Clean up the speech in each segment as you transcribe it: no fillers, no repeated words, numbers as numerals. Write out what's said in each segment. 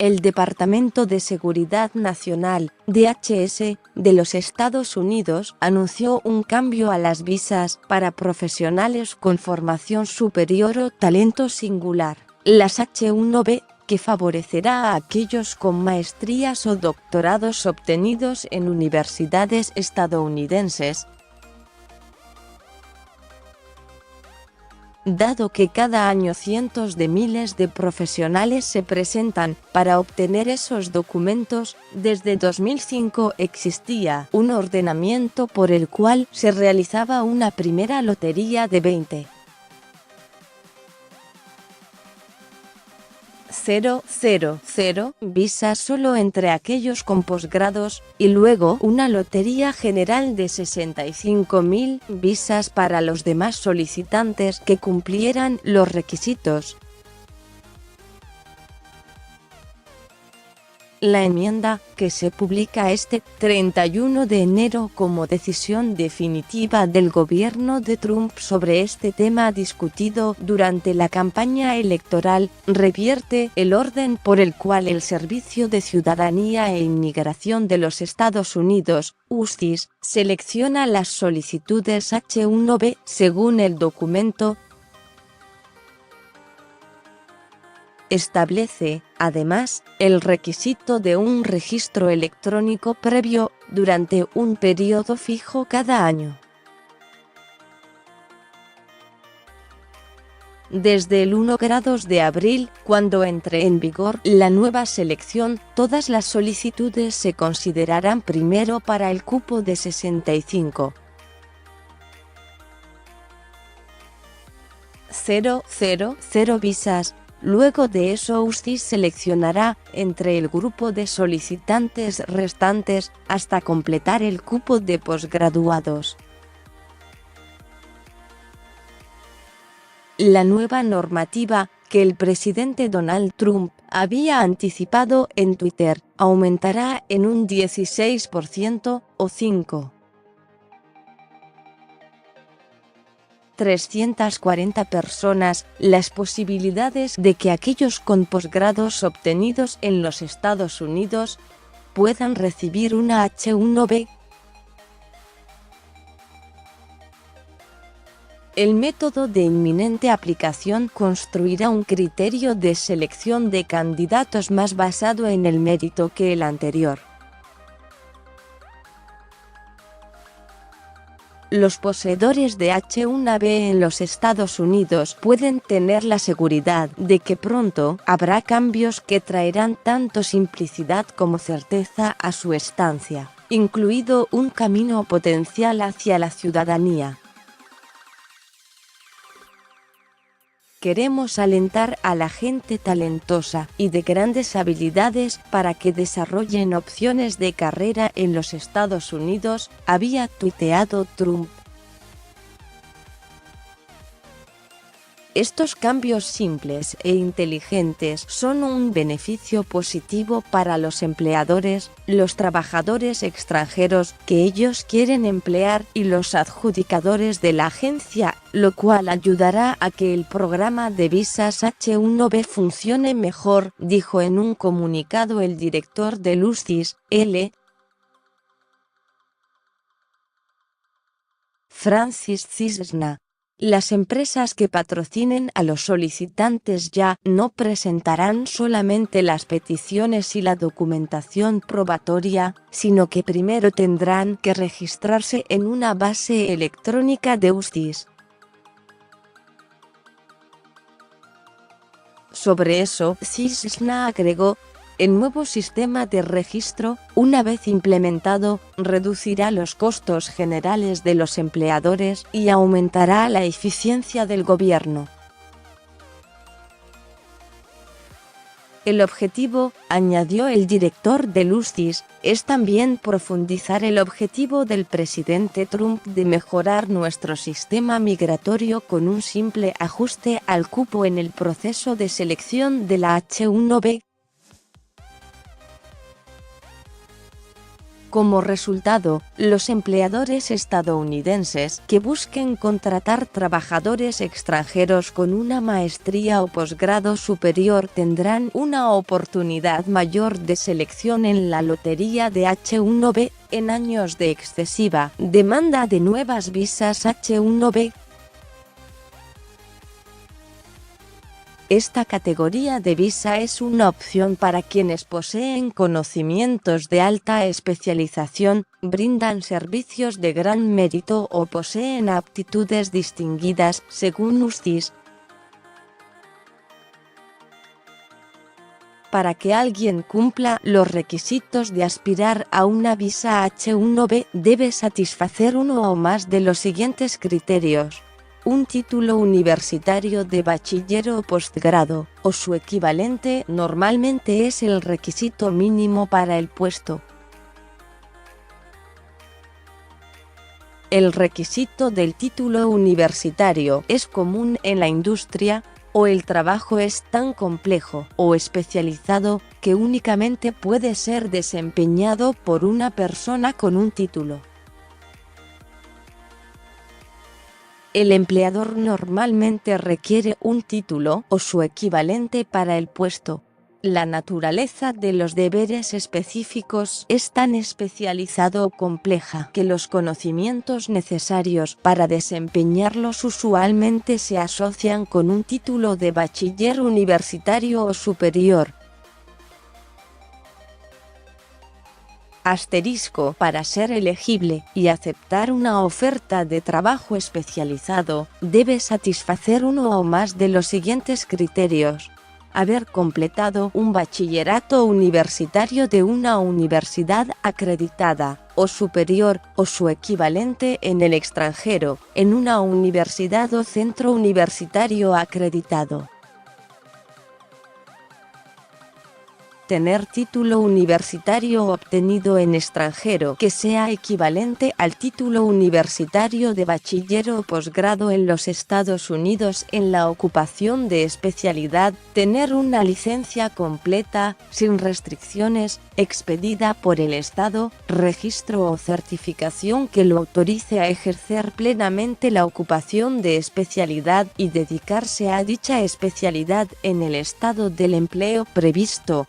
el Departamento de Seguridad Nacional, DHS, de los Estados Unidos anunció un cambio a las visas para profesionales con formación superior o talento singular, las H-1B, que favorecerá a aquellos con maestrías o doctorados obtenidos en universidades estadounidenses. Dado que cada año cientos de miles de profesionales se presentan para obtener esos documentos, desde 2005 existía un ordenamiento por el cual se realizaba una primera lotería de 20,000 visas solo entre aquellos con posgrados, y luego una lotería general de 65,000 visas para los demás solicitantes que cumplieran los requisitos. La enmienda, que se publica este 31 de enero como decisión definitiva del gobierno de Trump sobre este tema discutido durante la campaña electoral, revierte el orden por el cual el Servicio de Ciudadanía e Inmigración de los Estados Unidos, USCIS, selecciona las solicitudes H-1B según el documento. Establece, además, el requisito de un registro electrónico previo, durante un periodo fijo cada año. Desde el 1 de abril, cuando entre en vigor la nueva selección, todas las solicitudes se considerarán primero para el cupo de 65,000 visas. Luego de eso USCIS seleccionará entre el grupo de solicitantes restantes, hasta completar el cupo de posgraduados. La nueva normativa, que el presidente Donald Trump había anticipado en Twitter, aumentará en un 16% o 340 personas, las posibilidades de que aquellos con posgrados obtenidos en los Estados Unidos puedan recibir una H-1B. El método de inminente aplicación construirá un criterio de selección de candidatos más basado en el mérito que el anterior. Los poseedores de H-1B en los Estados Unidos pueden tener la seguridad de que pronto habrá cambios que traerán tanto simplicidad como certeza a su estancia, incluido un camino potencial hacia la ciudadanía. Queremos alentar a la gente talentosa y de grandes habilidades para que desarrollen opciones de carrera en los Estados Unidos, había tuiteado Trump. Estos cambios simples e inteligentes son un beneficio positivo para los empleadores, los trabajadores extranjeros que ellos quieren emplear y los adjudicadores de la agencia, lo cual ayudará a que el programa de visas H-1B funcione mejor, dijo en un comunicado el director del USCIS, L. Francis Cisna. Las empresas que patrocinen a los solicitantes ya no presentarán solamente las peticiones y la documentación probatoria, sino que primero tendrán que registrarse en una base electrónica de USCIS. Sobre eso, Cisna agregó: el nuevo sistema de registro, una vez implementado, reducirá los costos generales de los empleadores y aumentará la eficiencia del gobierno. El objetivo, añadió el director del USCIS, es también profundizar el objetivo del presidente Trump de mejorar nuestro sistema migratorio con un simple ajuste al cupo en el proceso de selección de la H-1B. Como resultado, los empleadores estadounidenses que busquen contratar trabajadores extranjeros con una maestría o posgrado superior tendrán una oportunidad mayor de selección en la lotería de H-1B en años de excesiva demanda de nuevas visas H-1B. Esta categoría de visa es una opción para quienes poseen conocimientos de alta especialización, brindan servicios de gran mérito o poseen aptitudes distinguidas, según USCIS. Para que alguien cumpla los requisitos de aspirar a una visa H-1B, debe satisfacer uno o más de los siguientes criterios: un título universitario de bachiller o posgrado, o su equivalente, normalmente es el requisito mínimo para el puesto. El requisito del título universitario es común en la industria, o el trabajo es tan complejo o especializado que únicamente puede ser desempeñado por una persona con un título. El empleador normalmente requiere un título o su equivalente para el puesto. La naturaleza de los deberes específicos es tan especializada o compleja que los conocimientos necesarios para desempeñarlos usualmente se asocian con un título de bachiller universitario o superior. Asterisco: para ser elegible y aceptar una oferta de trabajo especializado, debe satisfacer uno o más de los siguientes criterios: haber completado un bachillerato universitario de una universidad acreditada o superior o su equivalente en el extranjero, en una universidad o centro universitario acreditado. Tener título universitario obtenido en extranjero que sea equivalente al título universitario de bachiller o posgrado en los Estados Unidos en la ocupación de especialidad, tener una licencia completa, sin restricciones, expedida por el Estado, registro o certificación que lo autorice a ejercer plenamente la ocupación de especialidad y dedicarse a dicha especialidad en el estado del empleo previsto.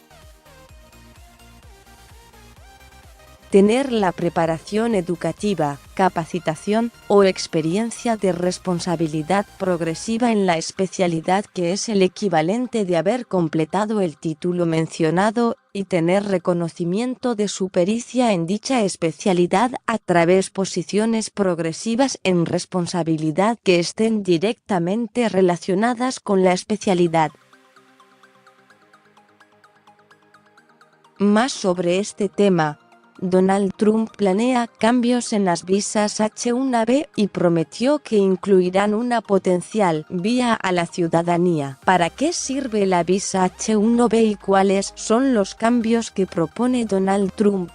Tener la preparación educativa, capacitación o experiencia de responsabilidad progresiva en la especialidad que es el equivalente de haber completado el título mencionado, y tener reconocimiento de su pericia en dicha especialidad a través de posiciones progresivas en responsabilidad que estén directamente relacionadas con la especialidad. Más sobre este tema. Donald Trump planea cambios en las visas H-1B y prometió que incluirán una potencial vía a la ciudadanía. ¿Para qué sirve la visa H-1B y cuáles son los cambios que propone Donald Trump?